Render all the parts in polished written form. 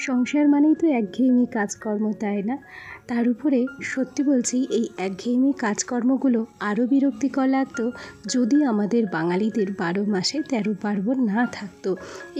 সংসার মানেই তো একঘেয়েমি কাজকর্ম, তাই না? তার উপরে সত্যি বলছি, এই একঘেয়েমি কাজকর্মগুলো আরও বিরক্তিকর লাগতো যদি আমাদের বাঙালিদের 12 মাসে 13 পার্বণ না থাকতো।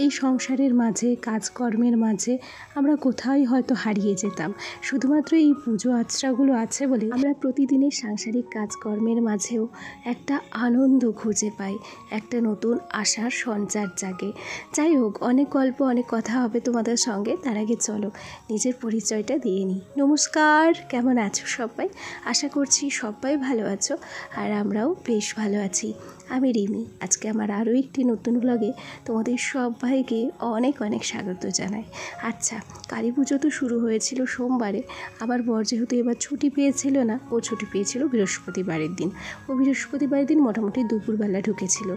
এই সংসারের মাঝে, কাজকর্মের মাঝে আমরা কোথায় হয়তো হারিয়ে যেতাম। শুধুমাত্র এই পুজো আচরাগুলো আছে বলে আমরা প্রতিদিনের সাংসারিক কাজকর্মের মাঝেও একটা আনন্দ খুঁজে পাই, একটা নতুন আশার সঞ্চার জাগে। যাই হোক, অনেক গল্প, অনেক কথা হবে তোমাদের সঙ্গে। তার আগে চলো নিজের পরিচয়টা দিয়ে নিই। নমস্কার, কেমন আছো সবাই? আশা করছি সবাই ভালো আছো, আর আমরাও বেশ ভালো আছি। আমি রিমি। আজকে আমার আরও একটি নতুন ব্লগে তোমাদের সবাইকে অনেক অনেক স্বাগত জানাই। আচ্ছা, কালী পুজো তো শুরু হয়েছিল সোমবারে। আমার বর যেহেতু এবার ছুটি পেয়েছিল না, ও ছুটি পেয়েছিল বৃহস্পতিবারের দিন। ও বৃহস্পতিবারের দিন মোটামুটি দুপুরবেলা ঢুকেছিল।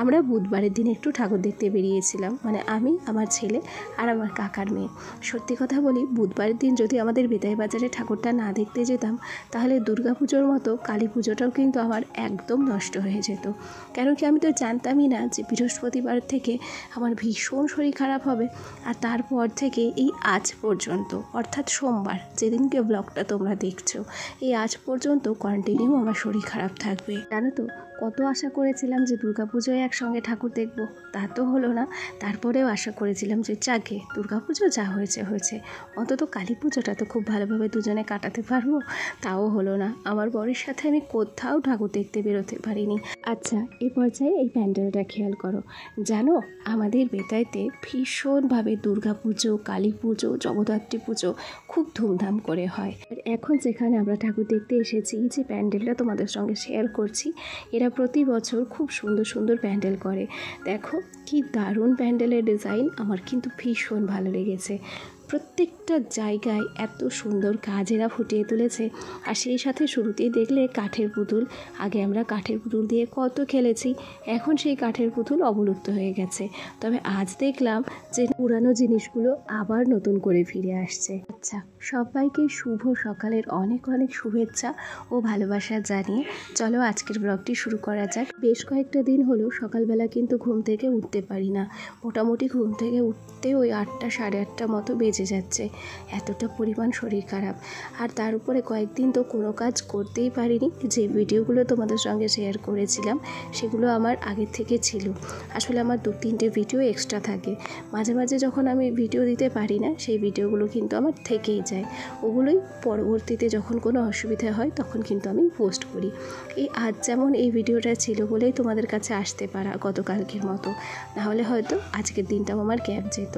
আমরা বুধবারের দিন একটু ঠাকুর দেখতে বেরিয়েছিলাম, মানে আমি, আমার ছেলে আর আমার কাকার মেয়ে। সত্যি কথা বলি, বুধবারের দিন যদি আমাদের বেতাই বাজারে ঠাকুরটা না দেখতে যেতাম, তাহলে দুর্গাপুজোর মতো কালী পুজোটাও কিন্তু আমার একদম নষ্ট হয়ে যেত। কেন কি, আমি তো জানতামই না যে বৃহস্পতিবার থেকে আমার ভীষণ শরীর খারাপ হবে। আর তারপর থেকে এই আজ পর্যন্ত, অর্থাৎ সোমবার যেদিনকে ব্লগটা তোমরা দেখছো, এই আজ পর্যন্ত কন্টিনিউ আমার শরীর খারাপ থাকবে। জানো তো, কত আশা করেছিলাম যে দুর্গাপুজোয় একসঙ্গে ঠাকুর দেখবো, তা তো হলো না। তারপরেও আশা করেছিলাম যে যাকে দুর্গাপুজো যা হয়েছে হয়েছে, অন্তত কালী পুজোটা তো খুব ভালোভাবে দুজনে কাটাতে পারবো। তাও হলো না। আমার বরের সাথে আমি কোথাও ঠাকুর দেখতে বেরোতে পারিনি। আচ্ছা, এ পর্যায়ে এই প্যান্ডেলটা খেয়াল করো। জানো, আমাদের বেতাইতে ভীষণভাবে দুর্গাপুজো, কালী পুজো, জগদ্ধাত্রী পুজো খুব ধুমধাম করে হয়। আর এখন যেখানে আমরা ঠাকুর দেখতে এসেছি, যে প্যান্ডেলটা তোমাদের সঙ্গে শেয়ার করছি, এরা প্রতি বছর খুব সুন্দর সুন্দর প্যান্ডেল করে। দেখো কি দারুণ প্যান্ডেলের ডিজাইন, আমার কিন্তু ভীষণ ভালো লেগেছে। প্রত্যেকটা জায়গায় এত সুন্দর কাজ এরা ফুটিয়ে তুলেছে। আর সেই সাথে শুরুতেই দেখলে কাঠের পুতুল। আগে আমরা কাঠের পুতুল দিয়ে কত খেলেছি, এখন সেই কাঠের পুতুল অবলুপ্ত হয়ে গেছে। তবে আজ দেখলাম যে পুরানো জিনিসগুলো আবার নতুন করে ফিরে আসছে। আচ্ছা, সবাইকে শুভ সকালের অনেক অনেক শুভেচ্ছা ও ভালোবাসা জানিয়ে চলো আজকের ব্লগটি শুরু করা যাক। বেশ কয়েকটা দিন হলো সকালবেলা কিন্তু ঘুম থেকে উঠতে পারি না। মোটামুটি ঘুম থেকে উঠতে ওই 8টা সাড়ে 8টা মতো বেজে যাচ্ছে, এতটা পরিমাণ শরীর খারাপ। আর তার উপরে কয়েকদিন তো কোনো কাজ করতেই পারিনি। যে ভিডিওগুলো তোমাদের সঙ্গে শেয়ার করেছিলাম সেগুলো আমার আগের থেকে ছিল। আসলে আমার 2-3টে ভিডিও এক্সট্রা থাকে। মাঝে মাঝে যখন আমি ভিডিও দিতে পারি না, সেই ভিডিওগুলো কিন্তু আমার থেকেই যায়। ওগুলোই পরবর্তীতে যখন কোনো অসুবিধা হয় তখন কিন্তু আমি পোস্ট করি। এই আজ যেমন এই ভিডিওটা ছিল বলেই তোমাদের কাছে আসতে পারা গতকালকের মতো, নাহলে হয়তো আজকের দিনটাও আমার গ্যাপ যেত।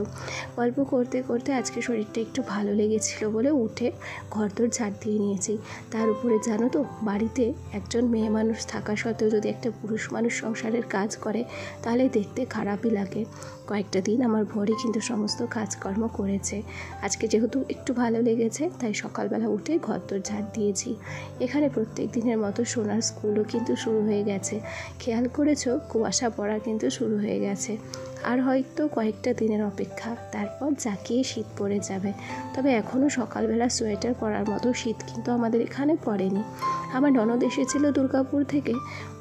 গল্প করতে করতে আজকে শরীরটা একটু ভালো লেগেছিল বলে উঠে ঘরদোর ঝাড় দিয়ে নিয়েছি। তার উপরে জানো তো, বাড়িতে একজন মেয়ে মানুষ থাকা সত্ত্বেও যদি একটা পুরুষ মানুষ সংসারের কাজ করে, তাহলে দেখতে খারাপই লাগে। কয়েকটা দিন আমার ভোরে কিন্তু সমস্ত কাজকর্ম করেছে। আজকে যেহেতু একটু ভালো লেগেছে, তাই সকালবেলা উঠে ঘরদোর ঝাড় দিয়েছি। এখানে প্রত্যেক দিনের মতো সোনার স্কুলও কিন্তু শুরু হয়ে গেছে। খেয়াল করেছো, কুয়াশা পড়া কিন্তু শুরু হয়ে গেছে। আর হয়তো কয়েকটা দিনের অপেক্ষা, তারপর জাঁকিয়ে শীত পড়ে যাবে। তবে এখনও সকালবেলা সোয়েটার পরার মতো শীত কিন্তু আমাদের এখানে পড়েনি। আমার ননদ এসেছিল দুর্গাপুর থেকে।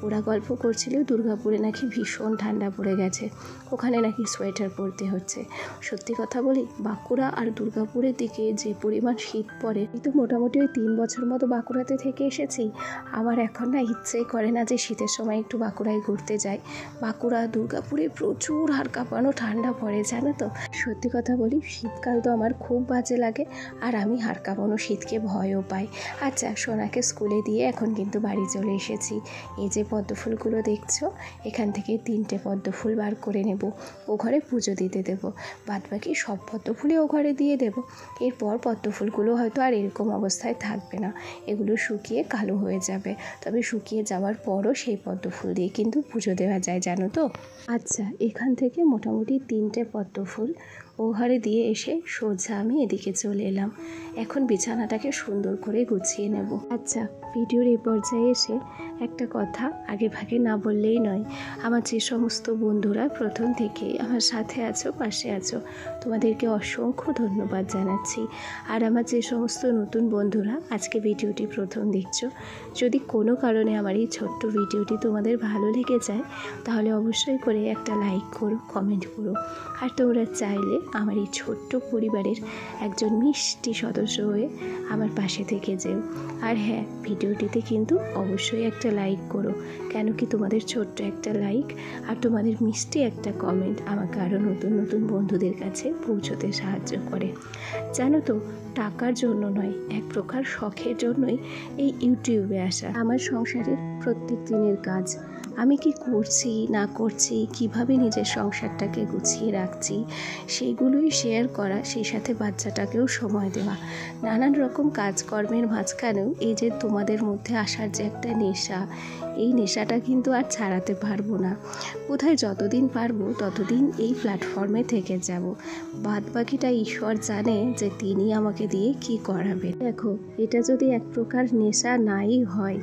ওরা গল্প করছিল দুর্গাপুরে নাকি ভীষণ ঠান্ডা পড়ে গেছে, ওখানে নাকি সোয়েটার পরতে হচ্ছে। সত্যি কথা বলি, বাঁকুড়া আর দুর্গাপুরের দিকে যে পরিমাণ শীত পড়ে, এই তো মোটামুটি ওই 3 বছর মতো বাঁকুড়াতে থেকে এসেছি। আমার এখন না ইচ্ছেই করে না যে শীতের সময় একটু বাঁকুড়ায় ঘুরতে যাই। বাঁকুড়া, দুর্গাপুরে প্রচুর হাড় কাঁপানো ঠান্ডা পড়ে, জানো তো। সত্যি কথা বলি, শীতকাল তো আমার খুব বাজে লাগে, আর আমি হাড় কাঁপানো শীতকে ভয়ও পাই। আচ্ছা, সোনাকে স্কুলে দিয়ে এখন কিন্তু বাড়ি চলে এসেছি। এই যে পদ্মফুলগুলো দেখছো, এখান থেকে 3টে পদ্মফুল বার করে নেব, ও ঘরে পুজো দিতে দেবো। বাদবাকি সব পদ্মফুলই ও ঘরে দিয়ে দেব। এরপর পদ্মফুলগুলো হয়তো আর এরকম অবস্থায় থাকবে না, এগুলো শুকিয়ে কালো হয়ে যাবে। তবে শুকিয়ে যাওয়ার পরও সেই পদ্মফুল দিয়ে কিন্তু পুজো দেওয়া যায়, জানো তো। আচ্ছা, এখান থেকে মোটামুটি 3টে পদ্মফুল ও ঘরে দিয়ে এসে সোজা আমি এদিকে চলে এলাম। এখন বিছানাটাকে সুন্দর করে গুছিয়ে নেব। আচ্ছা, ভিডিওর এই পর্যায়ে এসে একটা কথা আগে ভাগে না বললেই নয়। আমার যে সমস্ত বন্ধুরা প্রথম থেকে আমার সাথে আছো, পাশে আছো, তোমাদেরকে অসংখ্য ধন্যবাদ জানাচ্ছি। আর আমার যে সমস্ত নতুন বন্ধুরা আজকে ভিডিওটি প্রথম দেখছো, যদি কোনো কারণে আমার এই ছোট্ট ভিডিওটি তোমাদের ভালো লেগে যায়, তাহলে অবশ্যই করে একটা লাইক করো, কমেন্ট করো। আর তোমরা চাইলে আমার এই ছোট্ট পরিবারের একজন মিষ্টি সদস্য হয়ে আমার পাশে থেকে যেও। আর হ্যাঁ, ভিডিওটিতে কিন্তু অবশ্যই একটা লাইক করো, কেন কি তোমাদের ছোট্ট একটা লাইক আর তোমাদের মিষ্টি একটা কমেন্ট আমাকে আরও নতুন নতুন বন্ধুদের কাছে পৌঁছতে সাহায্য করে। জানো তো, টাকার জন্য নয়, এক প্রকার শখের জন্যই এই ইউটিউবে আসা। আমার সংসারের প্রত্যেক দিনের কাজ, আমি কি করছি না করছি, কিভাবে নিজের সংসারটাকে গুছিয়ে রাখছি, সেগুলোই শেয়ার করা, সেই সাথে বাচ্চাটাকেও সময় দেওয়া। নানান রকম কাজকর্মের মাঝখানেও এই যে তোমাদের মধ্যে আসার যে একটা নেশা, এই নেশাটা কিন্তু আর ছাড়াতে পারবো না। কোথায় যতদিন পারবো ততদিন এই প্ল্যাটফর্মে থেকে যাব। বাদ বাকিটা ঈশ্বর জানে যে তিনি আমাকে দিয়ে কি করাবে। দেখো, এটা যদি এক প্রকার নেশা নাই হয়,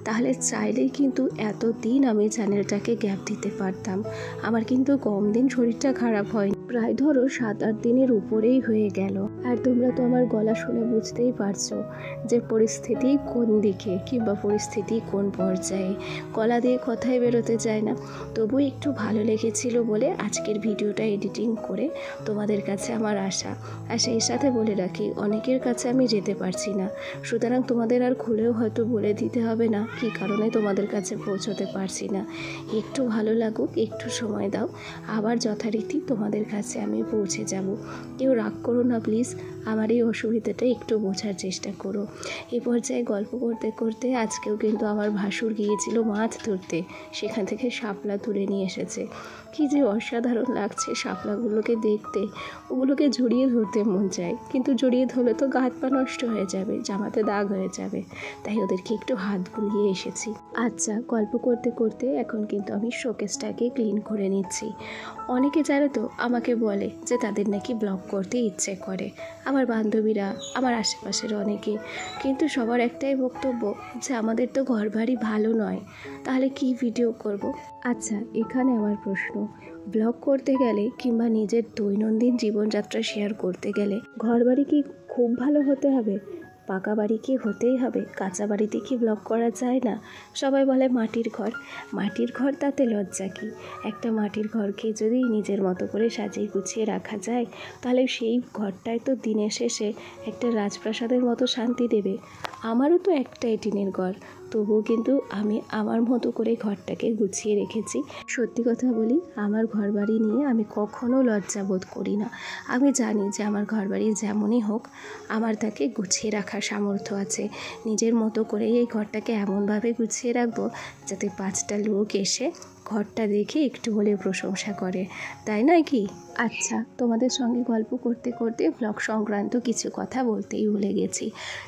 তাহলে চাইলেই কিন্তু এতদিন আমি চ্যানেলটাকে গ্যাপ দিতে পারতাম। আমার কিন্তু কম দিন শরীরটা খারাপ হয়নি, প্রায় ধরো 7-8 দিনের উপরেই হয়ে গেল। আর তোমরা তো আমার গলা শুনে বুঝতেই পারছো যে পরিস্থিতি কোন দিকে কিংবা পরিস্থিতি কোন পর্যায়ে। গলা দিয়ে কথাই বেরোতে চায় না, তবু একটু ভালো লেগেছিল বলে আজকের ভিডিওটা এডিটিং করে তোমাদের কাছে আমার আসা। আর সেই সাথে বলে রাখি, অনেকের কাছে আমি যেতে পারছি না, সুতরাং তোমাদের আর খুলেও হয়তো বলে দিতে হবে না কী কারণে তোমাদের কাছে পৌঁছতে পারছি না। একটু ভালো লাগুক, একটু সময় দাও, আবার যথারীতি তোমাদের কাছে আমি পৌঁছে যাব। কেউ রাগ করো না প্লিজ, আমার এই অসুবিধাটা একটু বোঝার চেষ্টা করো। এই পর্যায়ে গল্প করতে করতে আজকেও কিন্তু আমার ভাসুর গিয়েছিল মাছ ধরতে, সেখান থেকে শাপলা তুলে নিয়ে এসেছে। কী যে অসাধারণ লাগছে শাপলাগুলোকে দেখতে, ওগুলোকে জড়িয়ে ধরতে মন চায়, কিন্তু জড়িয়ে ধরলে তো গা হাত পা নষ্ট হয়ে যাবে, জামাতে দাগ হয়ে যাবে, তাই ওদেরকে একটু হাত বুলিয়ে এসেছি। আচ্ছা, গল্প করতে করতে এখন কিন্তু আমি শোকেসটাকে ক্লিন করে নিচ্ছি। অনেকে জানো তো আমাকে বলে যে তাদের নাকি ব্লগ করতে ইচ্ছে করে, আমার বান্ধবীরা, আমার আশেপাশের অনেকে, কিন্তু সবার একটাই বক্তব্য যে আমাদের তো ঘর বাড়ি ভালো নয়, তাহলে কি ভিডিও করব। আচ্ছা, এখানে আমার প্রশ্ন, ব্লগ করতে গেলে কিংবা নিজের দৈনন্দিন জীবনযাত্রা শেয়ার করতে গেলে ঘর বাড়ি কি খুব ভালো হতে হবে? পাকা বাড়ি কি হতেই হবে? কাঁচা বাড়িতে কি ব্লগ করা যায় না? সবাই বলে মাটির ঘর, মাটির ঘর, তাতে লজ্জা কি? একটা মাটির ঘরকে যদি নিজের মতো করে সাজিয়ে গুছিয়ে রাখা যায়, তাহলে সেই ঘরটায় তো দিনের শেষে একটা রাজপ্রাসাদের মতো শান্তি দেবে। আমারও তো একটাই টিনের ঘর, তবুও কিন্তু আমি আমার মতো করে ঘরটাকে গুছিয়ে রেখেছি। সত্যি কথা বলি, আমার ঘর বাড়ি নিয়ে আমি কখনো লজ্জা বোধ করি না। আমি জানি যে আমার ঘর বাড়ি যেমনই হোক, আমার তাকে গুছিয়ে রাখার সামর্থ্য আছে। নিজের মতো করে এই ঘরটাকে এমনভাবে গুছিয়ে রাখবো যাতে 5টা লোক এসে ঘরটা দেখে একটু হলেও প্রশংসা করে, তাই নয় কি? আচ্ছা, তোমাদের সঙ্গে গল্প করতে করতে ব্লগ সংক্রান্ত কিছু কথা বলতেই ভুলে গেছি।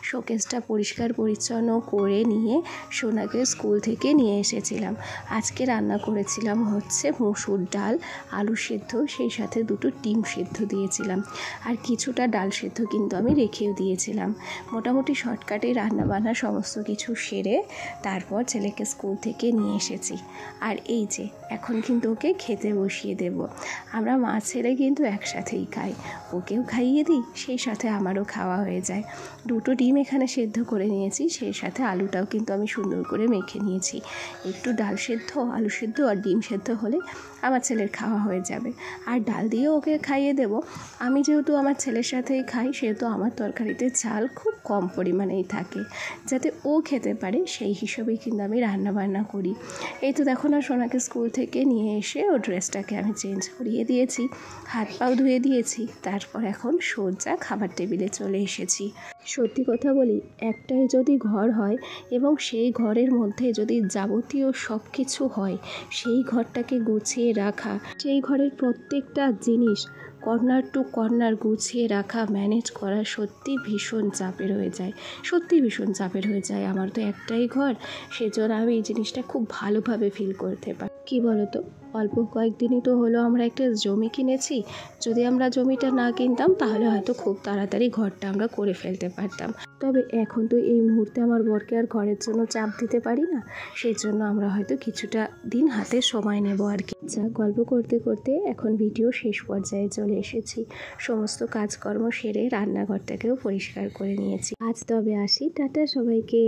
শোকেসটা পরিষ্কার পরিচ্ছন্ন করে নিয়ে সোনাকে স্কুল থেকে নিয়ে এসেছিলাম। আজকে রান্না করেছিলাম হচ্ছে মসুর ডাল, আলু সেদ্ধ, সেই সাথে 2টো ডিম সেদ্ধ দিয়েছিলাম, আর কিছুটা ডাল সেদ্ধ কিন্তু আমি রেখেও দিয়েছিলাম। মোটামুটি শর্টকাটে রান্নাবান্না সমস্ত কিছু সেরে তারপর ছেলেকে স্কুল থেকে নিয়ে এসেছি। আর এই যে এখন কিন্তু ওকে খেতে বসিয়ে দেব। আমরা মা ছেলে কিন্তু একসাথেই খাই, ওকেও খাইয়ে দিই, সেই সাথে আমারও খাওয়া হয়ে যায়। 2টো ডিম এখানে সেদ্ধ করে নিয়েছি, সেই সাথে আলুটাও কিন্তু আমি সুন্দর করে মেখে নিয়েছি। একটু ডাল সেদ্ধ, আলু সেদ্ধ আর ডিম সেদ্ধ হলে আমার ছেলের খাওয়া হয়ে যাবে। আর ডাল দিয়েও ওকে খাইয়ে দেব। আমি যেহেতু আমার ছেলের সাথেই খাই, সেহেতু আমার তরকারিতে ঝাল খুব কম পরিমাণেই থাকে, যাতে ও খেতে পারে সেই হিসেবেই কিন্তু আমি রান্নাবান্না করি। এই তো দেখো না, সোনাকে স্কুল থেকে নিয়ে এসে ও ড্রেসটাকে আমি চেঞ্জ করিয়ে দিয়েছি, হাত পাও ধুয়ে দিয়েছি, তারপর এখন সোজা খাবার টেবিলে চলে এসেছি। সত্যি কথা বলি, একটাই যদি ঘর হয় এবং সেই ঘরের মধ্যে যদি যাবতীয় সব কিছু হয়, সেই ঘরটাকে গুছিয়ে রাখা, সেই ঘরের প্রত্যেকটা জিনিস কর্নার টু কর্নার গুছিয়ে রাখা, ম্যানেজ করা সত্যি ভীষণ চাপের হয়ে যায়, সত্যি ভীষণ চাপের হয়ে যায়। আমার তো একটাই ঘর, সেজন্য আমি এই জিনিসটা খুব ভালোভাবে ফিল করতে পারি। কী বলো তো, অল্প কয়েকদিনই তো হলো আমরা একটা জমি কিনেছি, যদি আমরা জমিটা না কিনতাম তাহলে হয়তো খুব তাড়াতাড়ি ঘরটা আমরা করে ফেলতে পারতাম। তবে এখন তো এই মুহূর্তে আমার বরকে আর ঘরের জন্য চাপ দিতে পারি না, সেই জন্য আমরা হয়তো কিছুটা দিন হাতে সময় নেব আর কি। যা গল্প করতে করতে এখন ভিডিও শেষ পর্যায়ে চলে এসেছি। সমস্ত কাজকর্ম সেরে রান্নাঘরটাকেও পরিষ্কার করে নিয়েছি। আজ তবে আসি, টাটা সবাইকে।